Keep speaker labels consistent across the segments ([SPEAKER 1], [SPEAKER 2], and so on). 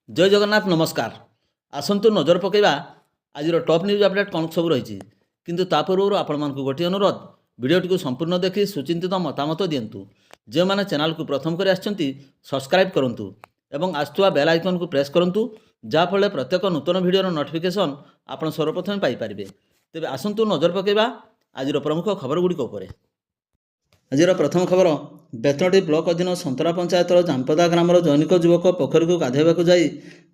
[SPEAKER 1] ଜୟ ଜଗନ୍ନାଥ ନମସ୍କାର। ଆସନ୍ତୁ ନଜର ପକାଇବା ଆଜିର ଟପ୍ ନ୍ୟୁଜ୍ ଅପଡେଟ୍ କ'ଣ ସବୁ ରହିଛି। କିନ୍ତୁ ତା ପୂର୍ବରୁ ଆପଣମାନଙ୍କୁ ଗୋଟିଏ ଅନୁରୋଧ, ଭିଡ଼ିଓଟିକୁ ସମ୍ପୂର୍ଣ୍ଣ ଦେଖି ସୁଚିନ୍ତିତ ମତାମତ ଦିଅନ୍ତୁ। ଯେଉଁମାନେ ଚ୍ୟାନେଲକୁ ପ୍ରଥମ କରି ଆସିଛନ୍ତି ସବସ୍କ୍ରାଇବ୍ କରନ୍ତୁ ଏବଂ ଆସୁଥିବା ବେଲ୍ ଆଇକନ୍କୁ ପ୍ରେସ୍ କରନ୍ତୁ, ଯାହାଫଳରେ ପ୍ରତ୍ୟେକ ନୂତନ ଭିଡ଼ିଓର ନୋଟିଫିକେସନ୍ ଆପଣ ସର୍ବପ୍ରଥମେ ପାଇପାରିବେ। ତେବେ ଆସନ୍ତୁ ନଜର ପକାଇବା ଆଜିର ପ୍ରମୁଖ ଖବରଗୁଡ଼ିକ ଉପରେ। ଆଜିର ପ୍ରଥମ ଖବର, ବେତନଟୀ ବ୍ଲକ ଅଧୀନ ସନ୍ତରା ପଞ୍ଚାୟତର ଜାମ୍ପଦା ଗ୍ରାମର ଜୈନିକ ଯୁବକ ପୋଖରୀକୁ ଗାଧୋଇବାକୁ ଯାଇ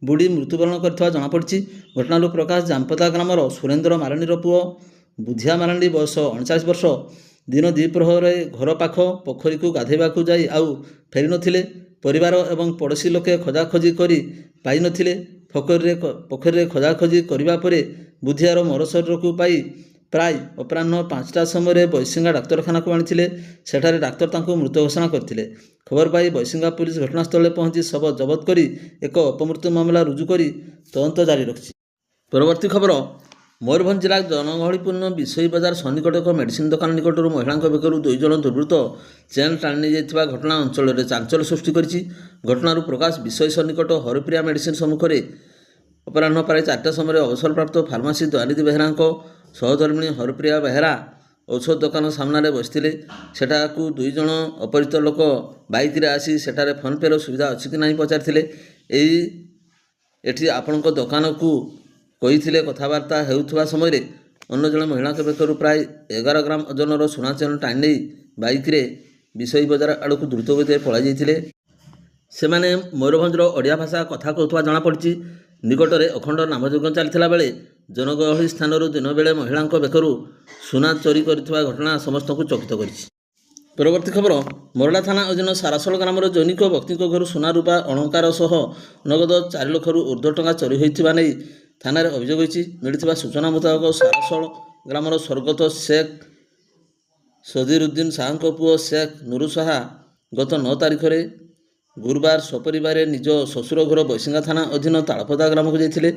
[SPEAKER 1] ବୁଡ଼ି ମୃତ୍ୟୁବରଣ କରିଥିବା ଜଣାପଡ଼ିଛି। ଘଟଣାରୁ ପ୍ରକାଶ, ଜାମ୍ପଦା ଗ୍ରାମର ସୁରେନ୍ଦ୍ର ମାରାଣ୍ଡିର ପୁଅ ବୁଧିଆ ମାରାଣ୍ଡି ବୟସ 39 ବର୍ଷ ଦିନ ଦ୍ୱିପ୍ରହରରେ ଘର ପାଖ ପୋଖରୀକୁ ଗାଧୋଇବାକୁ ଯାଇ ଆଉ ଫେରିନଥିଲେ। ପରିବାର ଏବଂ ପଡ଼ୋଶୀ ଲୋକେ ଖୋଜାଖୋଜି କରି ପାଇନଥିଲେ। ପୋଖରୀରେ ଖୋଜାଖୋଜି କରିବା ପରେ ବୁଧିଆର ମରଶରୀରକୁ ପାଇ ପ୍ରାୟ ଅପରାହ୍ନ 5ଟା ସମୟରେ ବୈଶିଙ୍ଗା ଡାକ୍ତରଖାନାକୁ ଆଣିଥିଲେ। ସେଠାରେ ଡାକ୍ତର ତାଙ୍କୁ ମୃତ ଘୋଷଣା କରିଥିଲେ। ଖବର ପାଇ ବୈଶିଙ୍ଗା ପୁଲିସ ଘଟଣାସ୍ଥଳରେ ପହଞ୍ଚି ଶବ ଜବତ କରି ଏକ ଅପମୃତ୍ୟୁ ମାମଲା ରୁଜୁ କରି ତଦନ୍ତ ଜାରି ରଖିଛି। ପରବର୍ତ୍ତୀ ଖବର, ମୟୂରଭଞ୍ଜ ଜିଲ୍ଲା ଜନଗହଳିପୂର୍ଣ୍ଣ ବିଶୋଇ ବଜାର ସନ୍ନିକଟ ଏକ ମେଡିସିନ ଦୋକାନ ନିକଟରୁ ମହିଳାଙ୍କ ବେକରୁ 2 ଜଣ ଦୁର୍ବୃତ୍ତ ଚେନ୍ ଟାଣି ନେଇଯାଇଥିବା ଘଟଣା ଅଞ୍ଚଳରେ ଚାଞ୍ଚଲ୍ୟ ସୃଷ୍ଟି କରିଛି। ଘଟଣାରୁ ପ୍ରକାଶ, ବିଶୋଇ ସନ୍ନିକଟ ହରିପ୍ରିୟା ମେଡିସିନ ସମ୍ମୁଖରେ ଅପରାହ୍ନ ପ୍ରାୟ 4ଟା ସମୟରେ ଅବସରପ୍ରାପ୍ତ ଫାର୍ମାସିଷ୍ଟ ଦୟାନିଧି ବେହେରାଙ୍କ ସହଧର୍ମିଣୀ ହରପ୍ରିୟା ବେହେରା ଔଷଧ ଦୋକାନ ସାମ୍ନାରେ ବସିଥିଲେ। ସେଠାକୁ 2 ଜଣ ଅପରିଚିତ ଲୋକ ବାଇକରେ ଆସି ସେଠାରେ ଫୋନ୍ପେର ସୁବିଧା ଅଛି କି ନାହିଁ ପଚାରିଥିଲେ। ଏଠି ଆପଣଙ୍କ ଦୋକାନକୁ କହିଥିଲେ। କଥାବାର୍ତ୍ତା ହେଉଥିବା ସମୟରେ ଅନ୍ୟ ଜଣେ ମହିଳାଙ୍କ ବେକରୁ ପ୍ରାୟ 11 ଗ୍ରାମ ଓଜନର ସୁନା ଚେନ୍ ଟାଣି ନେଇ ବାଇକରେ ବିଶୋଇ ବଜାର ଆଡ଼କୁ ଦ୍ରୁତ ଗତିରେ ପଳାଇ ଯାଇଥିଲେ। ସେମାନେ ମୟୂରଭଞ୍ଜର ଓଡ଼ିଆ ଭାଷା କଥା କହୁଥିବା ଜଣାପଡ଼ିଛି। ନିକଟରେ ଅଖଣ୍ଡ ନାମଯଜ୍ଞ ଚାଲିଥିଲା ବେଳେ ଜନଗହଳି ସ୍ଥାନରୁ ଦିନବେଳେ ମହିଳାଙ୍କ ବେକରୁ ସୁନା ଚୋରି କରିଥିବା ଘଟଣା ସମସ୍ତଙ୍କୁ ଚକିତ କରିଛି। ପରବର୍ତ୍ତୀ ଖବର, ମରଡ଼ା ଥାନା ଅଧୀନ ସାରାସଳ ଗ୍ରାମର ଜୈନିକ ବ୍ୟକ୍ତିଙ୍କ ଘରୁ ସୁନା ରୂପା ଅଳଙ୍କାର ସହ ନଗଦ 4 ଲକ୍ଷରୁ ଉର୍ଦ୍ଧ୍ୱ ଟଙ୍କା ଚୋରି ହୋଇଥିବା ନେଇ ଥାନାରେ ଅଭିଯୋଗ ହୋଇଛି। ମିଳିଥିବା ସୂଚନା ମୁତାବକ ସାରାସଳ ଗ୍ରାମର ସ୍ୱର୍ଗତ ଶେଖ ସଦିରୁଦ୍ଦିନ ଶାହଙ୍କ ପୁଅ ଶେଖ ନୁରୁ ଶାହା ଗତ 9 ତାରିଖରେ ଗୁରୁବାର ସପରିବାରେ ନିଜ ଶ୍ୱଶୁର ଘର ବୈଶିଙ୍ଗା ଥାନା ଅଧୀନ ତାଳପଦା ଗ୍ରାମକୁ ଯାଇଥିଲେ।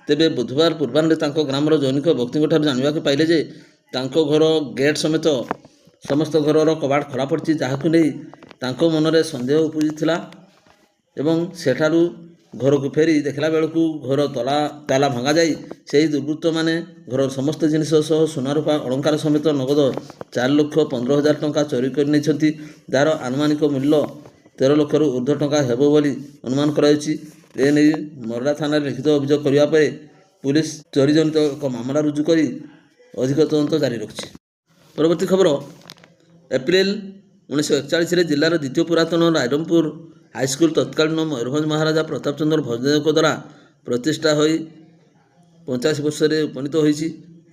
[SPEAKER 1] ତେବେ ବୁଧବାର ପୂର୍ବାହ୍ନରେ ତାଙ୍କ ଗ୍ରାମର ଜୈନିକ ବ୍ୟକ୍ତିଙ୍କଠାରୁ ଜାଣିବାକୁ ପାଇଲେ ଯେ ତାଙ୍କ ଘର ଗେଟ୍ ସମେତ ସମସ୍ତ ଘରର କବାଟ ଖୋଲା ପଡ଼ିଛି, ଯାହାକୁ ନେଇ ତାଙ୍କ ମନରେ ସନ୍ଦେହ ଉପୁଜିଥିଲା ଏବଂ ସେଠାରୁ ଘରକୁ ଫେରି ଦେଖିଲା ବେଳକୁ ଘର ତାଲା ଭଙ୍ଗାଯାଇ ସେହି ଦୁର୍ବୃତ୍ତମାନେ ଘରର ସମସ୍ତ ଜିନିଷ ସହ ସୁନା ରୂପା ଅଳଙ୍କାର ସମେତ ନଗଦ 4,15,000 ଟଙ୍କା ଚୋରି କରି ନେଇଛନ୍ତି, ଯାହାର ଆନୁମାନିକ ମୂଲ୍ୟ 13 ଲକ୍ଷରୁ ଉର୍ଦ୍ଧ୍ୱ ଟଙ୍କା ହେବ ବୋଲି ଅନୁମାନ କରାଯାଉଛି। ଏନେଇ ମରଡ଼ା ଥାନାରେ ଲିଖିତ ଅଭିଯୋଗ କରିବା ପରେ ପୁଲିସ ଚୋରିଜନିତ ଏକ ମାମଲା ରୁଜୁ କରି ଅଧିକ ତଦନ୍ତ ଜାରି ରଖିଛି। ପରବର୍ତ୍ତୀ ଖବର, ଏପ୍ରିଲ 1941ରେ ଜିଲ୍ଲାର ଦ୍ୱିତୀୟ ପୁରାତନ ରାଇରଙ୍ଗପୁର ହାଇସ୍କୁଲ ତତ୍କାଳୀନ ମୟୂରଭଞ୍ଜ ମହାରାଜା ପ୍ରତାପ ଚନ୍ଦ୍ର ଭଞ୍ଜଦେବଙ୍କ ଦ୍ୱାରା ପ୍ରତିଷ୍ଠା ହୋଇ 85 ବର୍ଷରେ ଉପନୀତ ହୋଇଛି।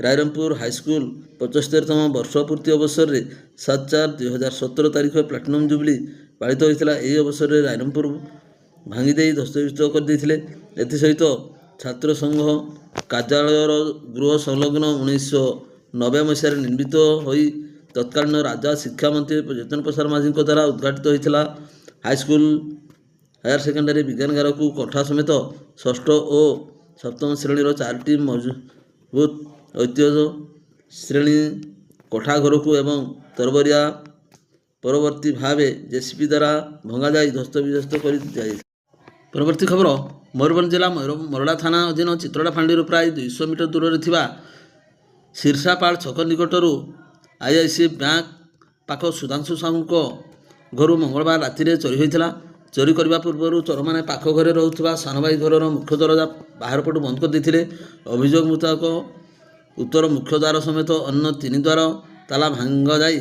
[SPEAKER 1] ରାଇରଙ୍ଗପୁର ହାଇସ୍କୁଲ 75ତମ ବର୍ଷ ପୂର୍ତ୍ତି ଅବସରରେ 7/4/2017 ତାରିଖ ପ୍ଲାଟିନମ୍ ଜୁବଲି ପାଳିତ ହୋଇଥିଲା। ଏହି ଅବସରରେ ରାଇରଙ୍ଗପୁର ଭାଙ୍ଗି ଦେଇ ଧ୍ୱସ୍ତବିଧ୍ୱସ୍ତ କରିଦେଇଥିଲେ। ଏଥିସହିତ ଛାତ୍ର ସଂଘ କାର୍ଯ୍ୟାଳୟର ଗୃହ ସଂଲଗ୍ନ 1990 ମସିହାରେ ନିର୍ମିତ ହୋଇ ତତ୍କାଳୀନ ରାଜା ଶିକ୍ଷା ମନ୍ତ୍ରୀ ଜ୍ୟୋତିଷ ପ୍ରସାଦ ମାଝୀଙ୍କ ଦ୍ୱାରା ଉଦ୍ଘାଟିତ ହୋଇଥିଲା। ହାଇସ୍କୁଲ ହାୟର ସେକେଣ୍ଡାରୀ ବିଜ୍ଞାନଗାରକୁ କୋଠା ସମେତ 6ଠ ଓ 7ମ ଶ୍ରେଣୀର 4ଟି ମଜବୁତ ଐତିହ୍ୟ ଶ୍ରେଣୀ କୋଠା ଘରକୁ ଏବଂ ତରବରିଆ ପରବର୍ତ୍ତୀ ଭାବେ ଜେସିପି ଦ୍ୱାରା ଭଙ୍ଗାଯାଇ ଧ୍ୱସ୍ତବିଧ୍ୱସ୍ତ କରି ଦିଆଯାଇଥିଲା। ପରବର୍ତ୍ତୀ ଖବର, ମୟୂରଭଞ୍ଜ ଜିଲ୍ଲା ମରଡ଼ା ଥାନା ଅଧୀନ ଚିତ୍ରଡ଼ା ଫାଣ୍ଡିରୁ ପ୍ରାୟ 200 ମିଟର ଦୂରରେ ଥିବା ଶିର୍ଷାପାଳ ଛକ ନିକଟରୁ IIC ବ୍ୟାଙ୍କ ପାଖ ସୁଧାଂଶୁ ସାହୁଙ୍କ ଘରୁ ମଙ୍ଗଳବାର ରାତିରେ ଚୋରି ହୋଇଥିଲା। ଚୋରି କରିବା ପୂର୍ବରୁ ଚୋରମାନେ ପାଖ ଘରେ ରହୁଥିବା ସାନଭାଇ ଘରର ମୁଖ୍ୟ ଦରଜା ବାହାର ପଟୁ ବନ୍ଦ କରିଦେଇଥିଲେ। ଅଭିଯୋଗ ମୁତାବକ ଉତ୍ତର ମୁଖ୍ୟ ଦ୍ୱାର ସମେତ ଅନ୍ୟ 3 ଦ୍ୱାର ତାଲା ଭାଙ୍ଗାଯାଇ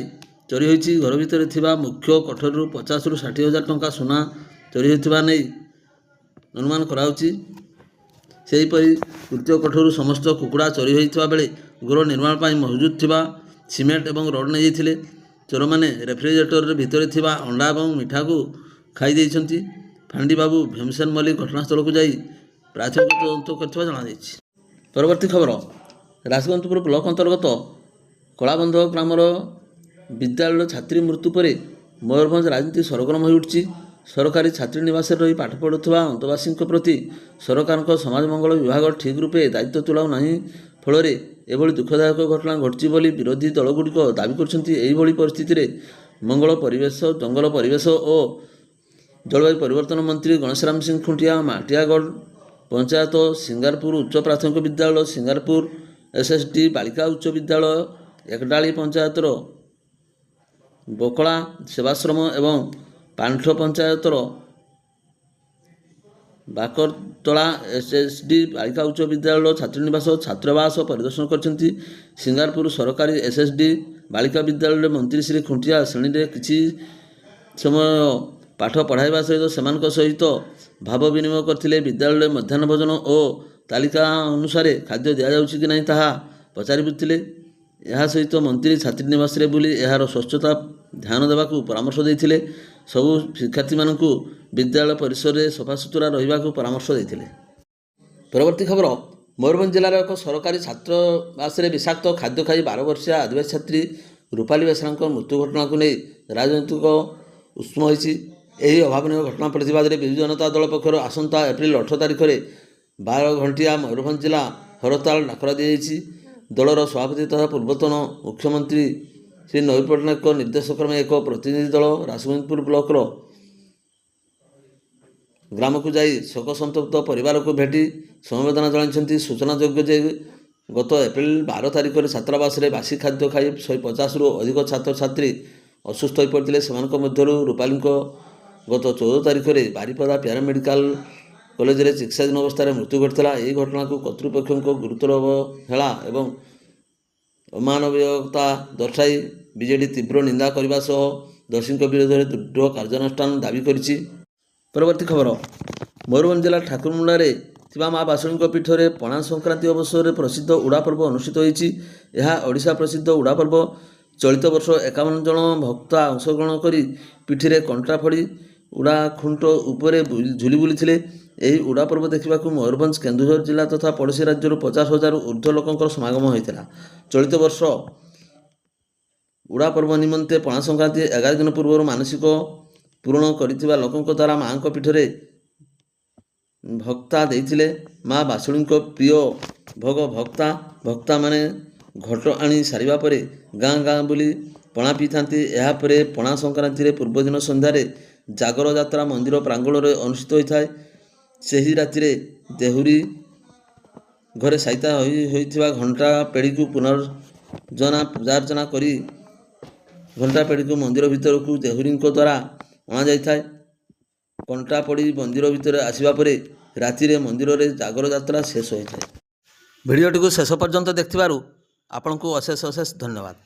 [SPEAKER 1] ଚୋରି ହୋଇଛି। ଘର ଭିତରେ ଥିବା ମୁଖ୍ୟ କୋଠରୀରୁ 50ରୁ 60 ହଜାର ଟଙ୍କା ସୁନା ଚୋରି ହୋଇଥିବା ନେଇ ଅନୁମାନ କରାଯାଉଛି। ସେହିପରି ତୃତୀୟ କୋଠରୀରୁ ସମସ୍ତ କୁକୁଡ଼ା ଚୋରି ହୋଇଥିବା ବେଳେ ଗୃହ ନିର୍ମାଣ ପାଇଁ ମହଜୁଦ ଥିବା ସିମେଣ୍ଟ ଏବଂ ରଡ଼ ନେଇଯାଇଥିଲେ। ଚୋରମାନେ ରେଫ୍ରିଜରେଟର ଭିତରେ ଥିବା ଅଣ୍ଡା ଏବଂ ମିଠାକୁ ଖାଇ ଦେଇଛନ୍ତି। ଫାଣ୍ଡି ବାବୁ ଭୀମସେନ ମଲ୍ଲିକ ଘଟଣାସ୍ଥଳକୁ ଯାଇ ପ୍ରାଥମିକ ତଦନ୍ତ କରିଥିବା ଜଣାଯାଇଛି। ପରବର୍ତ୍ତୀ ଖବର, ରାଜବନ୍ତପୁର ବ୍ଲକ ଅନ୍ତର୍ଗତ କଳାବନ୍ଧ ଗ୍ରାମର ବିଦ୍ୟାଳୟ ଛାତ୍ରୀ ମୃତ୍ୟୁ ପରେ ମୟୂରଭଞ୍ଜ ରାଜନୀତି ସରଗରମ ହୋଇଉଠିଛି। ସରକାରୀ ଛାତ୍ରୀ ନିବାସରେ ରହି ପାଠ ପଢ଼ୁଥିବା ଅନ୍ତବାସୀଙ୍କ ପ୍ରତି ସରକାରଙ୍କ ସମାଜ ମଙ୍ଗଳ ବିଭାଗ ଠିକ୍ ରୂପେ ଦାୟିତ୍ୱ ତୁଲାଉ ନାହିଁ, ଫଳରେ ଏଭଳି ଦୁଃଖଦାୟକ ଘଟଣା ଘଟିଛି ବୋଲି ବିରୋଧୀ ଦଳଗୁଡ଼ିକ ଦାବି କରୁଛନ୍ତି। ଏହିଭଳି ପରିସ୍ଥିତିରେ ଜଙ୍ଗଲ ପରିବେଶ ଓ ଜଳବାୟୁ ପରିବର୍ତ୍ତନ ମନ୍ତ୍ରୀ ଗଣେଶରାମ ସିଂ ଖୁଣ୍ଟିଆ ମାଟିଆଗଡ଼ ପଞ୍ଚାୟତ ସିଙ୍ଗାରପୁର ଉଚ୍ଚ ପ୍ରାଥମିକ ବିଦ୍ୟାଳୟ, ସିଙ୍ଗାରପୁର ଏସ୍ଏସ୍ଡି ବାଳିକା ଉଚ୍ଚ ବିଦ୍ୟାଳୟ, ଏକଡାଳି ପଞ୍ଚାୟତର ବକଳା ସେବାଶ୍ରମ ଏବଂ ପାଣ୍ଠ ପଞ୍ଚାୟତର ବାକରତଳା ଏସ୍ଏସ୍ଡି ବାଳିକା ଉଚ୍ଚ ବିଦ୍ୟାଳୟ ଛାତ୍ରୀନିବାସ ଛାତ୍ରାବାସ ପରିଦର୍ଶନ କରିଛନ୍ତି। ସିଙ୍ଗାରପୁର ସରକାରୀ ଏସ୍ଏସ୍ଡି ବାଳିକା ବିଦ୍ୟାଳୟରେ ମନ୍ତ୍ରୀ ଶ୍ରୀ ଖୁଣ୍ଟିଆ ଶ୍ରେଣୀରେ କିଛି ସମୟ ପାଠ ପଢ଼ାଇବା ସହିତ ସେମାନଙ୍କ ସହିତ ଭାବ ବିନିମୟ କରିଥିଲେ। ବିଦ୍ୟାଳୟରେ ମଧ୍ୟାହ୍ନ ଭୋଜନ ଓ ତାଲିକା ଅନୁସାରେ ଖାଦ୍ୟ ଦିଆଯାଉଛି କି ନାହିଁ ତାହା ପଚାରି ବୁଝିଥିଲେ। ଏହା ସହିତ ମନ୍ତ୍ରୀ ଛାତ୍ରୀନିବାସରେ ବୁଲି ଏହାର ସ୍ୱଚ୍ଛତା ଧ୍ୟାନ ଦେବାକୁ ପରାମର୍ଶ ଦେଇଥିଲେ। ସବୁ ଶିକ୍ଷାର୍ଥୀମାନଙ୍କୁ ବିଦ୍ୟାଳୟ ପରିସରରେ ସଫାସୁତୁରା ରହିବାକୁ ପରାମର୍ଶ ଦେଇଥିଲେ। ପରବର୍ତ୍ତୀ ଖବର, ମୟୂରଭଞ୍ଜ ଜିଲ୍ଲାର ଏକ ସରକାରୀ ଛାତ୍ରାବାସରେ ବିଷାକ୍ତ ଖାଦ୍ୟ ଖାଇ 12 ବର୍ଷୀୟ ଆଦିବାସୀ ଛାତ୍ରୀ ରୂପାଲି ବେସରାଙ୍କ ମୃତ୍ୟୁ ଘଟଣାକୁ ନେଇ ରାଜନୈତିକ ଉଷ୍ମ ହୋଇଛି। ଏହି ଅଭାବନୀୟ ଘଟଣା ପ୍ରତିବାଦରେ ବିଜୁ ଜନତା ଦଳ ପକ୍ଷରୁ ଆସନ୍ତା ଏପ୍ରିଲ 18 ତାରିଖରେ 12 ଘଣ୍ଟିଆ ମୟୂରଭଞ୍ଜ ଜିଲ୍ଲା ହରତାଳ ଡାକରା ଦିଆଯାଇଛି। ଦଳର ସଭାପତି ତଥା ପୂର୍ବତନ ମୁଖ୍ୟମନ୍ତ୍ରୀ ଶ୍ରୀ ନବୀନ ପଟ୍ଟନାୟକଙ୍କ ନିର୍ଦ୍ଦେଶ କ୍ରମେ ଏକ ପ୍ରତିନିଧି ଦଳ ରାସଗୋବିନ୍ଦପୁର ବ୍ଲକର ଗ୍ରାମକୁ ଯାଇ ଶୋକ ସନ୍ତପ୍ତ ପରିବାରକୁ ଭେଟି ସମବେଦନା ଜଣାଇଛନ୍ତି। ସୂଚନାଯୋଗ୍ୟ ଯେ ଗତ ଏପ୍ରିଲ 12 ତାରିଖରେ ଛାତ୍ରାବାସରେ ବାସି ଖାଦ୍ୟ ଖାଇ 150ରୁ ଅଧିକ ଛାତ୍ରଛାତ୍ରୀ ଅସୁସ୍ଥ ହୋଇପଡ଼ିଥିଲେ। ସେମାନଙ୍କ ମଧ୍ୟରୁ ରୂପାଲୀଙ୍କ ଗତ 14 ତାରିଖରେ ବାରିପଦା ପ୍ୟାରାମେଡ଼ିକାଲ କଲେଜରେ ଚିକିତ୍ସାଧୀନ ଅବସ୍ଥାରେ ମୃତ୍ୟୁ ଘଟିଥିଲା। ଏହି ଘଟଣାକୁ କର୍ତ୍ତୃପକ୍ଷଙ୍କ ଗୁରୁତର ଅବହେଳା ଏବଂ ଅମାନବୀୟତା ଦର୍ଶାଇ ବିଜେଡି ତୀବ୍ର ନିନ୍ଦା କରିବା ସହ ଦୋଷୀଙ୍କ ବିରୋଧରେ ଦୃଢ଼ କାର୍ଯ୍ୟାନୁଷ୍ଠାନ ଦାବି କରିଛି। ପରବର୍ତ୍ତୀ ଖବର, ମୟୂରଭଞ୍ଜ ଜିଲ୍ଲା ଠାକୁରମୁଣ୍ଡାରେ ଥିବା ମା ବାସୁଳୀଙ୍କ ପୀଠରେ ପଣା ସଂକ୍ରାନ୍ତି ଅବସରରେ ପ୍ରସିଦ୍ଧ ଉଡ଼ା ପର୍ବ ଅନୁଷ୍ଠିତ ହୋଇଛି। ଏହା ଓଡ଼ିଶା ପ୍ରସିଦ୍ଧ ଉଡ଼ା ପର୍ବ। ଚଳିତ ବର୍ଷ 51 ଜଣ ଭକ୍ତ ଅଂଶଗ୍ରହଣ କରି ପିଠିରେ କଣ୍ଟା ଫଡ଼ି ଉଡ଼ା ଖୁଣ୍ଟ ଉପରେ ଝୁଲି ବୁଲିଥିଲେ। ଏହି ଉଡ଼ା ପର୍ବ ଦେଖିବାକୁ ମୟୂରଭଞ୍ଜ, କେନ୍ଦୁଝର ଜିଲ୍ଲା ତଥା ପଡ଼ୋଶୀ ରାଜ୍ୟରୁ 50,000ରୁ ଉର୍ଦ୍ଧ୍ୱ ଲୋକଙ୍କର ସମାଗମ ହୋଇଥିଲା। ଚଳିତ ବର୍ଷ ଉଡ଼ା ପର୍ବ ନିମନ୍ତେ ପଣା ସଂକ୍ରାନ୍ତି 11 ଦିନ ପୂର୍ବରୁ ମାନସିକ ପୂରଣ କରିଥିବା ଲୋକଙ୍କ ଦ୍ୱାରା ମାଙ୍କ ପୀଠରେ ଭକ୍ତା ଦେଇଥିଲେ। ମା ବାସୁଳୀଙ୍କ ପ୍ରିୟ ଭୋଗ ଭକ୍ତାମାନେ ଘଟ ଆଣି ସାରିବା ପରେ ଗାଁ ଗାଁ ବୁଲି ପଣା ପିଇଥାନ୍ତି। ଏହାପରେ ପଣା ସଂକ୍ରାନ୍ତିରେ ପୂର୍ବଦିନ ସନ୍ଧ୍ୟାରେ ଜାଗର ଯାତ୍ରା ମନ୍ଦିର ପ୍ରାଙ୍ଗଣରେ ଅନୁଷ୍ଠିତ ହୋଇଥାଏ। ସେହି ରାତିରେ ଦେହୁରୀ ଘରେ ସାଇତା ହୋଇଥିବା ଘଣ୍ଟା ପେଡ଼ିକୁ ପୂଜାର୍ଚ୍ଚନା କରି ଘଣ୍ଟା ପେଡ଼ିକୁ ମନ୍ଦିର ଭିତରକୁ ଦେହୁରୀଙ୍କ ଦ୍ୱାରା ଅଣାଯାଇଥାଏ। କଣ୍ଟା ପଡ଼ି ମନ୍ଦିର ଭିତରେ ଆସିବା ପରେ ରାତିରେ ମନ୍ଦିରରେ ଜାଗର ଯାତ୍ରା ଶେଷ ହୋଇଥାଏ। ଭିଡ଼ିଓଟିକୁ ଶେଷ ପର୍ଯ୍ୟନ୍ତ ଦେଖିଥିବାରୁ ଆପଣଙ୍କୁ ଅଶେଷ ଧନ୍ୟବାଦ।